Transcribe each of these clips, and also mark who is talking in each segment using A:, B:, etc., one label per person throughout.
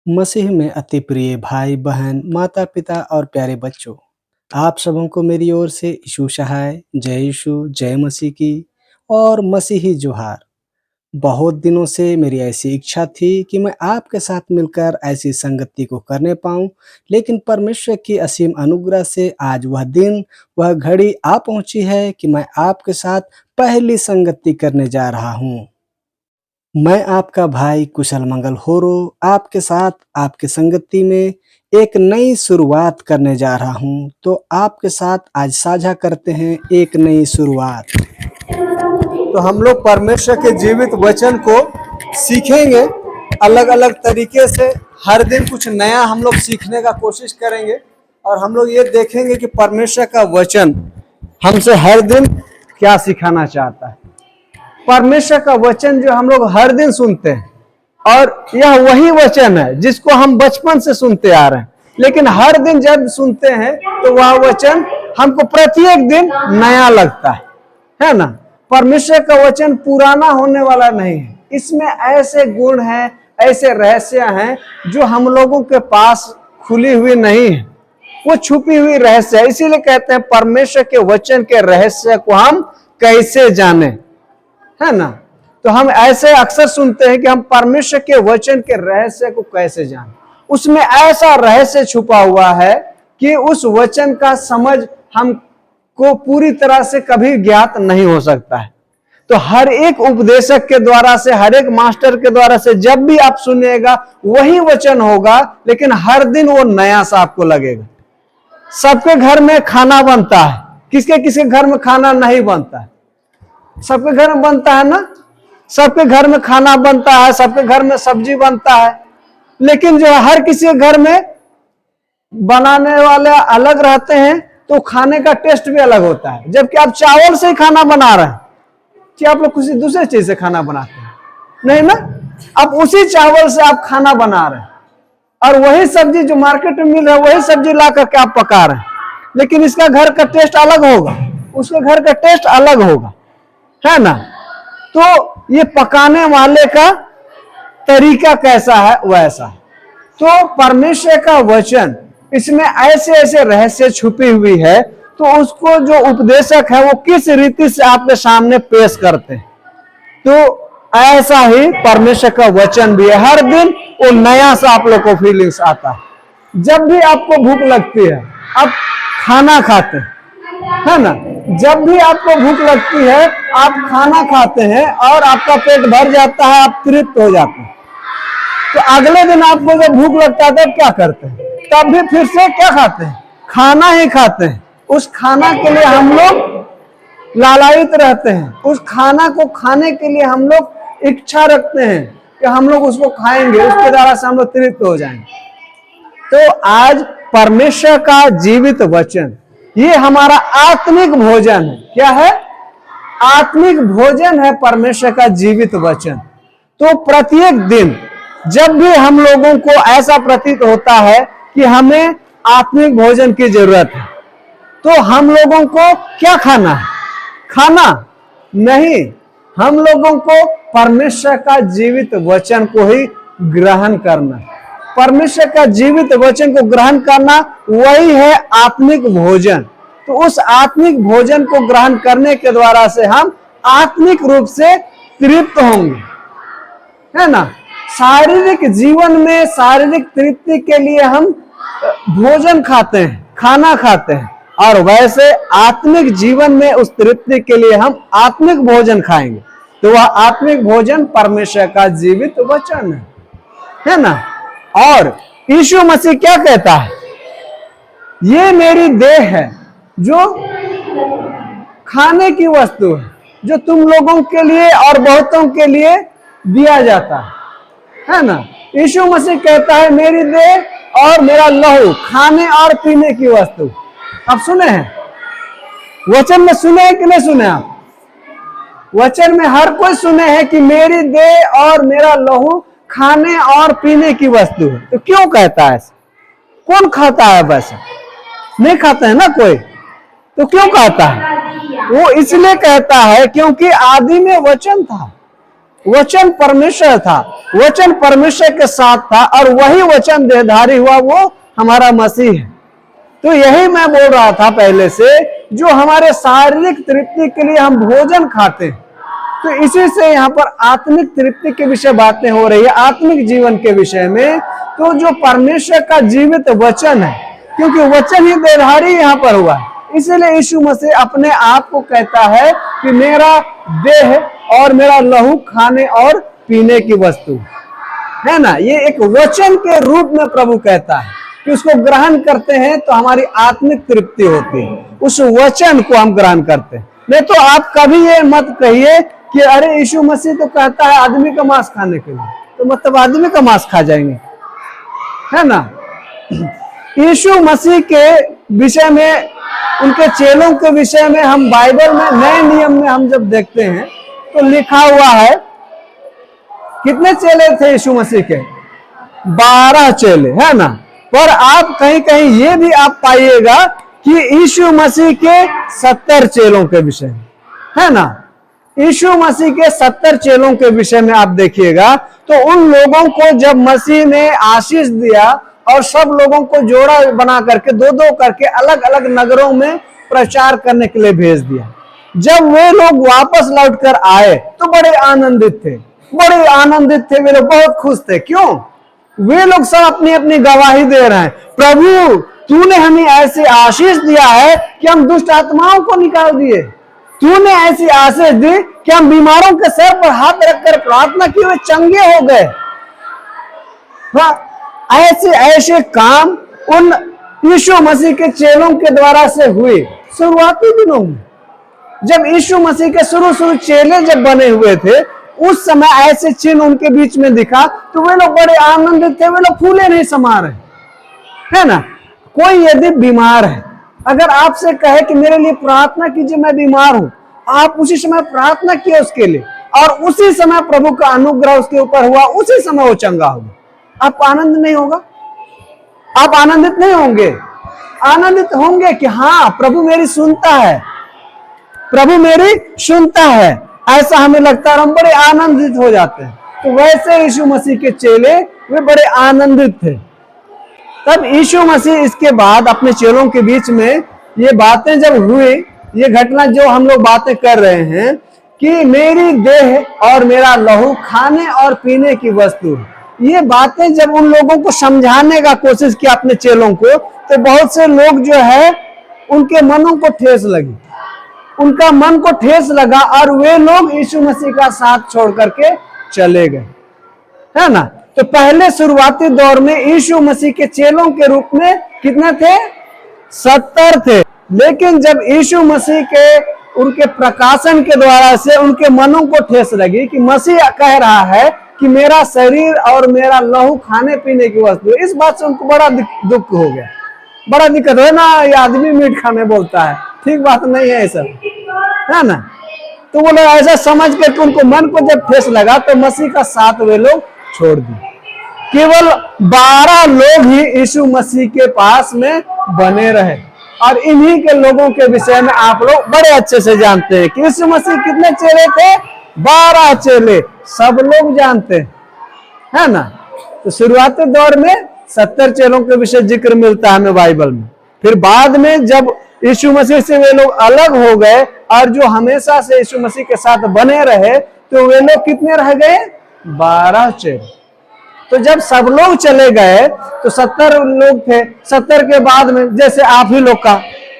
A: मसीह में अति प्रिय भाई बहन माता पिता और प्यारे बच्चों, आप सबों को मेरी ओर से यीशु सहाय, जय यीशु, जय मसीह की और मसीही जोहार। बहुत दिनों से मेरी ऐसी इच्छा थी कि मैं आपके साथ मिलकर ऐसी संगति को करने पाऊं, लेकिन परमेश्वर की असीम अनुग्रह से आज वह दिन, वह घड़ी आ पहुंची है कि मैं आपके साथ पहली संगति करने जा रहा हूं। मैं आपका भाई कुशल मंगल होरो आपके साथ आपकी संगति में एक नई शुरुआत करने जा रहा हूं। तो आपके साथ आज साझा करते हैं एक नई शुरुआत। तो हम लोग परमेश्वर के जीवित वचन को सीखेंगे अलग अलग तरीके से। हर दिन कुछ नया हम लोग सीखने का कोशिश करेंगे और हम लोग ये देखेंगे कि परमेश्वर का वचन हमसे हर दिन क्या सिखाना चाहता है। परमेश्वर का वचन जो हम लोग हर दिन सुनते हैं और यह वही वचन है जिसको हम बचपन से सुनते आ रहे हैं, लेकिन हर दिन जब सुनते हैं तो वह वचन हमको प्रत्येक दिन नया लगता है ना। परमेश्वर का वचन पुराना होने वाला नहीं है। इसमें ऐसे गुण हैं, ऐसे रहस्य हैं जो हम लोगों के पास खुली हुई नहीं है, वो छुपी हुई रहस्य है। इसीलिए कहते हैं परमेश्वर के वचन के रहस्य को हम कैसे जाने, है ना। तो हम ऐसे अक्सर सुनते हैं कि हम परमेश्वर के वचन के रहस्य को कैसे जानें। उसमें ऐसा रहस्य छुपा हुआ है कि उस वचन का समझ हमको पूरी तरह से कभी ज्ञात नहीं हो सकता है। तो हर एक उपदेशक के द्वारा से, हर एक मास्टर के द्वारा से जब भी आप सुनिएगा वही वचन होगा, लेकिन हर दिन वो नया सा आपको लगेगा। सबके घर में खाना बनता है, किसके किसके घर में खाना नहीं बनता है? सबके घर में बनता है ना। सबके घर में खाना बनता है, सबके घर में सब्जी बनता है, लेकिन जो है हर किसी के घर में बनाने वाले अलग रहते हैं, तो खाने का टेस्ट भी अलग होता है। जबकि आप चावल से ही खाना बना रहे हैं, कि आप लोग किसी दूसरे चीज से खाना बनाते हैं? नहीं ना। अब उसी चावल से आप खाना बना रहे हैं और वही सब्जी जो मार्केट में मिल रहा है वही सब्जी ला करके आप पका रहे हैं, लेकिन इसका घर का टेस्ट अलग होगा, उसके घर का टेस्ट अलग होगा, है ना। तो ये पकाने वाले का तरीका कैसा है वैसा है। तो परमेश्वर का वचन, इसमें ऐसे ऐसे रहस्य छुपी हुई है, तो उसको जो उपदेशक है वो किस रीति से आपके सामने पेश करते हैं। तो ऐसा ही परमेश्वर का वचन भी है। हर दिन वो नया सा आप लोग को फीलिंग्स आता है। जब भी आपको भूख लगती है आप खाना खाते हैं, है ना। जब भी आपको भूख लगती है आप खाना खाते हैं और आपका पेट भर जाता है, आप तृप्त हो जाते हैं। तो अगले दिन आपको जब भूख लगता है तब क्या करते हैं? तब भी फिर से क्या खाते हैं? खाना ही खाते हैं। उस खाना के लिए हम लोग लालायित रहते हैं, उस खाना को खाने के लिए हम लोग इच्छा रखते हैं कि हम लोग उसको खाएंगे, उसके द्वारा से हम लोग तृप्त हो जाएंगे। तो आज परमेश्वर का जीवित वचन, ये हमारा आत्मिक भोजन है। क्या है? आत्मिक भोजन है परमेश्वर का जीवित वचन। तो प्रत्येक दिन जब भी हम लोगों को ऐसा प्रतीत होता है कि हमें आत्मिक भोजन की जरूरत है, तो हम लोगों को क्या खाना है? खाना नहीं, हम लोगों को परमेश्वर का जीवित वचन को ही ग्रहण करना है। परमेश्वर का जीवित वचन को ग्रहण करना वही है आत्मिक भोजन। तो उस आत्मिक भोजन को ग्रहण करने के द्वारा से हम आत्मिक रूप से तृप्त होंगे, है ना। शारीरिक जीवन में शारीरिक तृप्ति के लिए हम भोजन खाते हैं, खाना खाते हैं, और वैसे आत्मिक जीवन में उस तृप्ति के लिए हम आत्मिक भोजन खाएंगे। तो वह आत्मिक भोजन परमेश्वर का जीवित वचन है ना। और यीशु मसीह क्या कहता है? ये मेरी देह है जो खाने की वस्तु है, जो तुम लोगों के लिए और बहुतों के लिए दिया जाता है ना। यीशु मसीह कहता है मेरी देह और मेरा लहू खाने और पीने की वस्तु। आप सुने हैं? वचन में सुने हैं कि नहीं सुने? आप वचन में हर कोई सुने हैं कि मेरी देह और मेरा लहू खाने और पीने की वस्तु है। तो क्यों कहता है ऐसा? कौन खाता है? वैसे नहीं खाता है ना कोई। तो क्यों कहता है? वो इसलिए कहता है क्योंकि आदि में वचन था
B: वचन परमेश्वर था, वचन परमेश्वर के साथ था और वही वचन देहधारी हुआ, वो हमारा मसीह है। तो यही मैं बोल रहा था पहले से, जो हमारे शारीरिक तृप्ति के लिए हम भोजन खाते हैं, तो इसी से यहाँ पर आत्मिक तृप्ति के विषय बातें हो रही है, आत्मिक जीवन के विषय में। तो जो परमेश्वर का जीवित वचन है, क्योंकि वचन ही देहधारी यहाँ पर हुआ है, इसीलिए यीशु मसीह अपने आप को कहता है कि मेरा देह और मेरा लहू खाने और पीने की वस्तु है ना। ये एक वचन के रूप में प्रभु कहता है कि उसको ग्रहण करते हैं तो हमारी आत्मिक तृप्ति होती है, उस वचन को हम ग्रहण करते हैं। नहीं तो आप कभी ये मत कहिए कि अरे यीशु मसीह तो कहता है आदमी का मांस खाने के लिए, तो मतलब आदमी का मांस खा जाएंगे, है ना। यीशु मसीह के विषय में, उनके चेलों के विषय में हम बाइबल में नए नियम में हम जब देखते हैं तो लिखा हुआ है, कितने चेले थे यीशु मसीह के? 12 चेले, है ना। पर आप कहीं कहीं ये भी आप पाइएगा कि यीशु मसीह के 70 चेलों के विषय में, है ना। यीशु मसीह के 70 चेलों के विषय में आप देखिएगा तो उन लोगों को जब मसीह ने आशीष दिया और सब लोगों को जोड़ा बना करके दो दो करके अलग अलग नगरों में प्रचार करने के लिए भेज दिया, जब वे लोग वापस लौट कर आए तो बड़े आनंदित थे, बड़े आनंदित थे वे लोग, बहुत खुश थे। क्यों? वे लोग सब अपनी अपनी गवाही दे रहे हैं, प्रभु तूने हमें ऐसी आशीष दिया है कि हम दुष्ट आत्माओं को निकाल दिए, तूने ऐसी आशीष दी कि हम बीमारों के सर पर हाथ रखकर प्रार्थना किए हुए चंगे हो गए। हाँ, ऐसे ऐसे काम उन यीशु मसीह के चेलों के द्वारा से हुए शुरुआती दिनों में। जब यीशु मसीह के शुरू चेले जब बने हुए थे, उस समय ऐसे चिन्ह उनके बीच में दिखा तो वे लोग बड़े आनंदित थे, वे लोग फूले नहीं समा रहे, है ना। कोई यदि बीमार है, अगर आपसे कहे कि मेरे लिए प्रार्थना कीजिए मैं बीमार हूं, आप उसी समय प्रार्थना किए उसके लिए और उसी समय प्रभु का अनुग्रह उसके ऊपर हुआ, उसी समय वो चंगा होगा, आपको आनंद नहीं होगा? आप आनंदित नहीं होंगे? आनंदित होंगे कि हाँ प्रभु मेरी सुनता है, प्रभु मेरी सुनता है, ऐसा हमें लगता है, हम बड़े आनंदित हो जाते हैं। तो वैसे यीशु मसीह के चेले वे बड़े आनंदित थे। तब यीशु मसीह इसके बाद अपने चेलों के बीच में ये बातें जब हुई, ये घटना जो हम लोग बातें कर रहे हैं कि मेरी देह और मेरा लहू खाने और पीने की वस्तु, ये बातें जब उन लोगों को समझाने का कोशिश किया अपने चेलों को, तो बहुत से लोग जो है उनके मनों को ठेस लगी, उनका मन को ठेस लगा और वे लोग यीशु मसीह का साथ छोड़ करके चले गए, है ना। तो पहले शुरुआती दौर में यीशु मसीह के चेलों के रूप में कितने थे? 70 थे। लेकिन जब यीशु मसीह के उनके प्रकाशन के द्वारा से उनके मनों को ठेस लगी कि मसीह कह रहा है कि मेरा शरीर और मेरा लहू खाने पीने की वस्तु, इस बात से उनको बड़ा दुख हो गया, बड़ा दिक्कत है ना, ये आदमी मीट खाने बोलता है, ठीक बात नहीं है सब, है ना। तो वो लोग ऐसा समझ करके उनको मन को जब ठेस लगा तो मसीह का साथ वे लोग छोड़ दिए। केवल 12 लोग ही यीशु मसीह के पास में बने रहे और इन्हीं के लोगों के विषय में आप लोग बड़े अच्छे से जानते हैं कि यीशु मसीह कितने चेले थे? 12 चेले, सब लोग जानते हैं, है ना। तो शुरुआती दौर में 70 चेलों के विषय जिक्र मिलता है हमें बाइबल में। फिर बाद में जब यीशु मसीह से वे लोग अलग हो गए और जो हमेशा से यीशु मसीह के साथ बने रहे, तो वे लोग कितने रह गए? 12 चेले। तो जब सब लोग चले गए तो 70 लोग थे। 70 के बाद में जैसे आप ही लोग का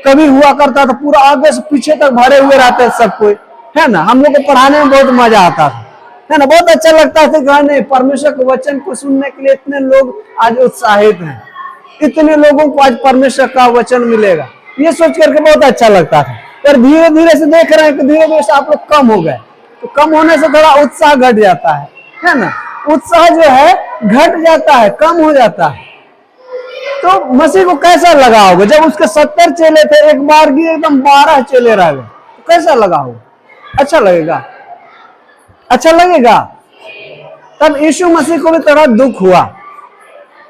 B: कभी हुआ करता था, पूरा आगे से पीछे तक भरे हुए रहते सब कोई, है ना। हम लोग को पढ़ाने में बहुत मजा आता था, है ना, बहुत अच्छा लगता था। नहीं, परमेश्वर के वचन को सुनने के लिए इतने लोग आज उत्साहित हैं, इतने लोगों को आज परमेश्वर का वचन मिलेगा, ये सोच करके बहुत अच्छा लगता था। पर धीरे धीरे से देख रहे हैं कि धीरे धीरे से आप लोग कम हो गए, तो कम होने से थोड़ा उत्साह घट जाता है ना। उत्साह जो है घट जाता है, कम हो जाता है। तो मसीह को कैसा लगा होगा जब उसके 70 चेले थे, एक बार की एकदम 12 चेले रह गए, तो कैसा लगा होगा? अच्छा लगेगा, अच्छा लगेगा। तब यीशु मसीह को भी थोड़ा दुख हुआ,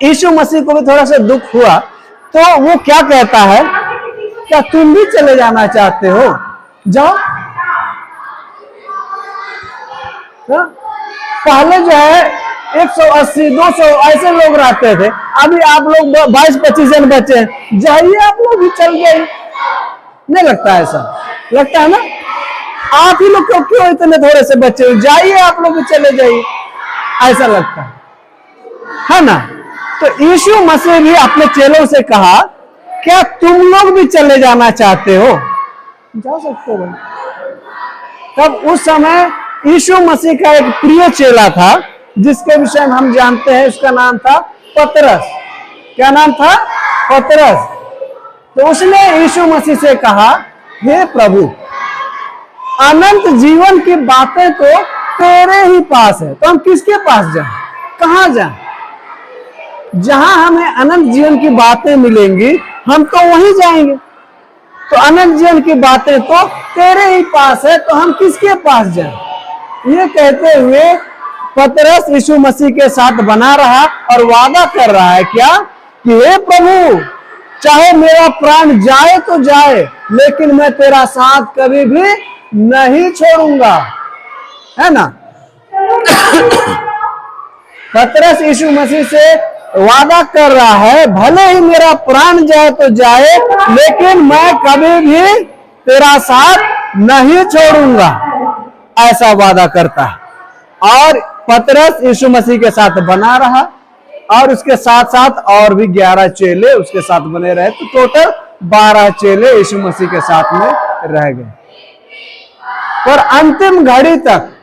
B: यीशु मसीह को भी थोड़ा सा दुख हुआ। तो वो क्या कहता है, क्या तुम भी चले जाना चाहते हो? जाओ। पहले जो है 180 200 ऐसे लोग रहते थे, अभी आप लोग 22-25 जन बचे हैं, जाइए आप लोग भी चल गए। नहीं लगता ऐसा? लगता है ना? आप ही लोग क्यों इतने थोड़े से बच्चे हो, जाइए आप लोग भी चले जाइए, ऐसा लगता है ना? तो यीशु मसीह भी अपने चेलों से कहा, क्या तुम लोग भी चले जाना चाहते हो? जा सकते हो भाई। तब उस समय यीशु मसीह का एक प्रिय चेला था, जिसके विषय में हम जानते हैं, उसका नाम था पतरस। क्या नाम था? पतरस। तो उसने यीशु मसीह से कहा, हे प्रभु, अनंत जीवन की बातें तो तेरे ही पास है, तो हम किसके पास जाएं? कहां जाएं? जहां हमें अनंत जीवन की बातें मिलेंगी, हम तो वहीं जाएंगे। तो अनंत जीवन की बातें तो तेरे ही पास है, तो हम किसके पास जाएं? ये कहते हुए पतरस यीशु मसीह के साथ बना रहा और वादा कर रहा है क्या? कि हे प्रभु, चाहे मेरा प्राण जाए तो जाए, लेकिन मैं तेरा साथ कभी भी नहीं छोड़ूंगा, है ना? पतरस यीशु मसीह से वादा कर रहा है, भले ही मेरा प्राण जाए तो जाए, लेकिन मैं कभी भी तेरा साथ नहीं छोड़ूंगा, ऐसा वादा करता है। और पतरस यीशु मसीह के साथ बना रहा, और उसके साथ साथ और भी 11 चेले उसके साथ बने रहे, तो टोटल 12 चेले यीशु मसीह के साथ में रह गए। और अंतिम घड़ी तक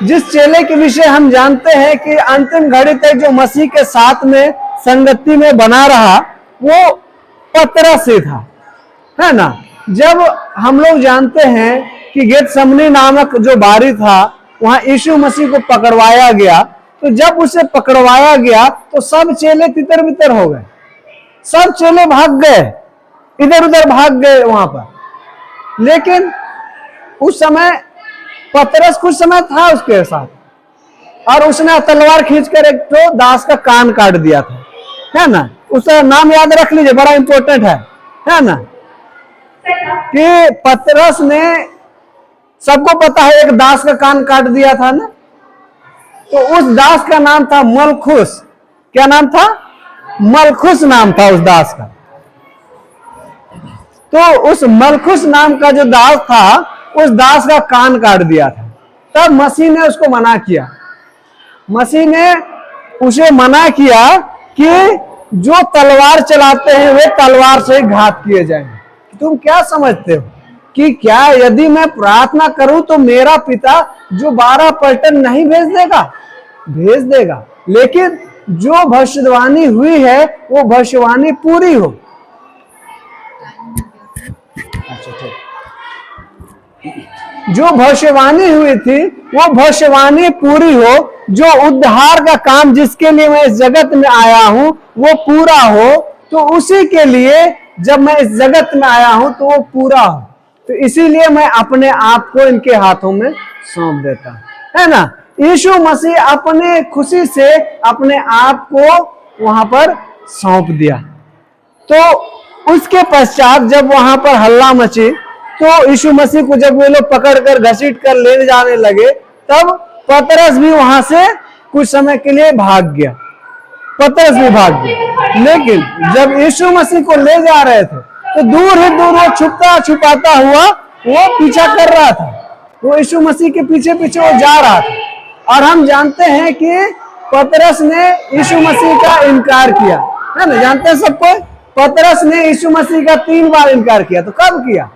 B: जिस चेले के विषय हम जानते हैं कि अंतिम घड़ी तक जो मसीह के साथ में संगति में बना रहा, वो पतरस ही था, है ना? जब हम लोग जानते हैं कि गेतसमनी नामक जो बारी था, वहां यीशु मसीह को पकड़वाया गया, तो जब उसे पकड़वाया गया तो सब चेले तितर बितर हो गए, सब चेले भाग गए, इधर उधर भाग गए वहां पर। लेकिन उस समय पतरस कुछ समय था उसके साथ, और उसने तलवार खींचकर एक तो दास का कान काट दिया था, है ना? उसका नाम याद रख लीजिए, बड़ा इंपॉर्टेंट है ना? कि पतरस ने, सबको पता है, एक दास का कान काट दिया था ना, तो उस दास का नाम था मलखुस। क्या नाम था? मलखुस नाम था उस दास का। तो उस मलखुस नाम का जो दास था, उस दास का कान काट दिया था। तब मसीह ने उसको मना किया, मसीह ने उसे मना किया कि जो तलवार चलाते हैं वे तलवार से घात किए जाएंगे। तुम क्या समझते हो कि क्या यदि मैं प्रार्थना करूं तो मेरा पिता जो 12 पलटन नहीं भेज देगा? भेज देगा, लेकिन जो भविष्यवाणी हुई है वो भविष्यवाणी पूरी हो। जो भविष्यवाणी हुई थी वो भविष्यवाणी पूरी हो, जो उद्धार का काम जिसके लिए मैं इस जगत में आया हूं वो पूरा हो। तो उसी के लिए जब मैं इस जगत में आया हूं तो वो पूरा हो, तो इसीलिए मैं अपने आप को इनके हाथों में सौंप देता हूं, है ना? यीशु मसीह अपने खुशी से अपने आप को वहां पर सौंप दिया। तो उसके पश्चात जब वहां पर हल्ला मची, तो यीशु मसीह को जब वे लोग पकड़कर घसीट कर ले जाने लगे, तब पतरस भी वहां से कुछ समय के लिए भाग गया, पतरस भी भाग गया। लेकिन जब यीशु मसीह को ले जा रहे थे तो दूर ही दूर वो छुपता छुपाता हुआ वो पीछा कर रहा था, वो यीशु मसीह के पीछे पीछे वो जा रहा था। और हम जानते हैं कि पतरस ने यीशु मसीह का इनकार किया, है ना? जानते हैं सबको, पतरस ने यीशु मसीह का 3 बार इनकार किया। तो कब किया?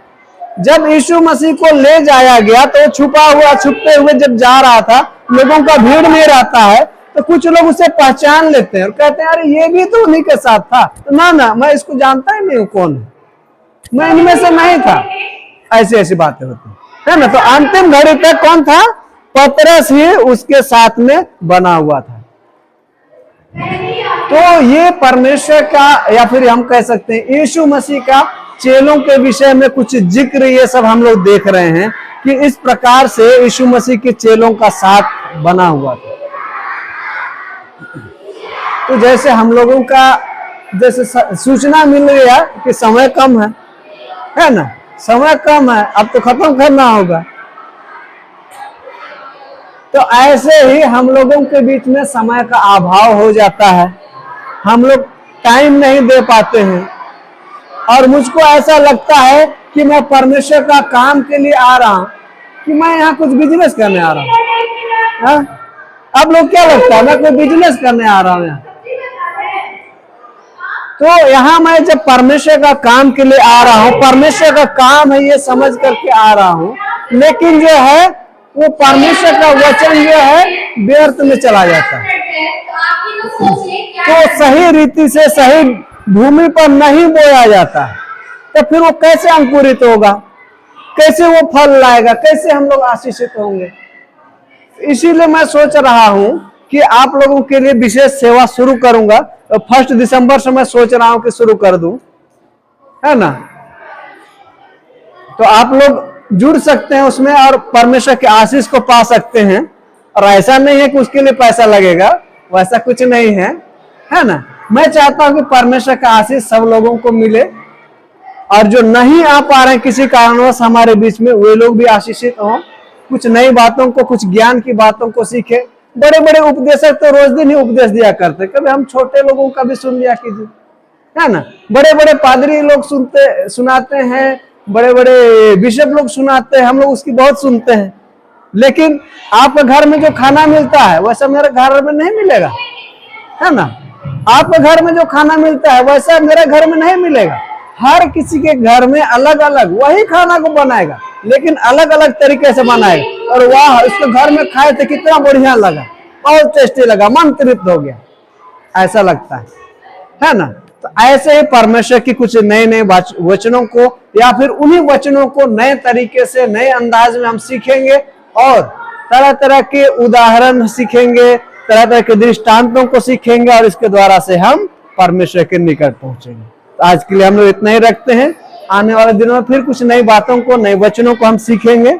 B: जब यीशु मसीह को ले जाया गया तो छुपा हुआ, छुपते हुए जब जा रहा था, लोगों का भीड़ में रहता है, तो कुछ लोग उसे पहचान लेते हैं और कहते हैं अरे ये भी तो उन्हीं के साथ था। तो ना मैं इसको जानता ही नहीं हूं कौन है, मैं इनमें से नहीं था। ऐसी ऐसी बातें होती है ना? तो अंतिम घड़ी तक कौन था? पतरस ही उसके साथ में बना हुआ था। तो ये परमेश्वर का, या फिर हम कह सकते हैं यीशु मसीह का चेलों के विषय में कुछ जिक्र, ये सब हम लोग देख रहे हैं कि इस प्रकार से यीशु मसीह के चेलों का साथ बना हुआ था। तो जैसे हम लोगों का जैसे सूचना मिल गया कि समय कम है ना? समय कम है, अब तो खत्म करना होगा। तो ऐसे ही हम लोगों के बीच में समय का अभाव हो जाता है, हम लोग टाइम नहीं दे पाते हैं। और मुझको ऐसा लगता है कि मैं परमेश्वर का काम के लिए आ रहा हूं, कि मैं यहाँ कुछ बिजनेस करने आ रहा हूँ। हाँ? आप लोग क्या लगता है मैं कोई बिजनेस करने आ रहा हूँ यहाँ? तो यहाँ मैं जब परमेश्वर का काम के लिए आ रहा हूँ, परमेश्वर का काम है ये समझ करके आ रहा हूँ, लेकिन जो है वो परमेश्वर का वचन जो है व्यर्थ में चला जाता है। तो सही रीति से सही भूमि पर नहीं बोया जाता है, तो फिर वो कैसे अंकुरित होगा, कैसे वो फल लाएगा, कैसे हम लोग आशीषित होंगे। इसीलिए मैं सोच रहा हूं कि आप लोगों के लिए विशेष सेवा शुरू करूंगा। 1 दिसंबर से मैं सोच रहा हूं कि शुरू कर दूं, है ना। तो आप लोग जुड़ सकते हैं उसमें और परमेश्वर के आशीष को पा सकते हैं। और ऐसा नहीं है कि उसके लिए पैसा लगेगा, वैसा कुछ नहीं है, है ना। मैं चाहता हूं कि परमेश्वर का आशीष सब लोगों को मिले, और जो नहीं आ पा रहे हैं किसी कारणवश हमारे बीच में, वे लोग भी आशीषित हों, कुछ नई बातों को, कुछ ज्ञान की बातों को सीखे। बड़े बड़े उपदेशक तो रोज दिन ही उपदेश दिया करते, कभी हम छोटे लोगों का भी सुन लिया कीजिए, है ना। बड़े बड़े पादरी लोग सुनाते हैं, बड़े बड़े बिशप लोग सुनाते हैं, हम लोग उसकी बहुत सुनते हैं। लेकिन आपके घर में जो खाना मिलता है वैसा मेरे घर में नहीं मिलेगा, है ना। आपके घर में जो खाना मिलता है वैसा मेरे घर में नहीं मिलेगा। हर किसी के घर में अलग अलग वही खाना को बनाएगा, लेकिन अलग अलग तरीके से बनाएगा। और वाह, इसको घर में खाए थे कितना बढ़िया लगा, बहुत टेस्टी लगा, मन तृप्त हो गया, ऐसा लगता है ना। तो ऐसे ही परमेश्वर की कुछ नए नए वचनों को, या फिर उन्हीं वचनों को नए तरीके से, नए अंदाज में हम सीखेंगे, और तरह तरह के उदाहरण सीखेंगे, तरह तरह के दृष्टांतों को सीखेंगे, और इसके द्वारा से हम परमेश्वर के निकट पहुंचेंगे। तो आज के लिए हम लोग इतना ही रखते हैं। आने वाले दिनों में फिर कुछ नई बातों को, नए वचनों को हम सीखेंगे।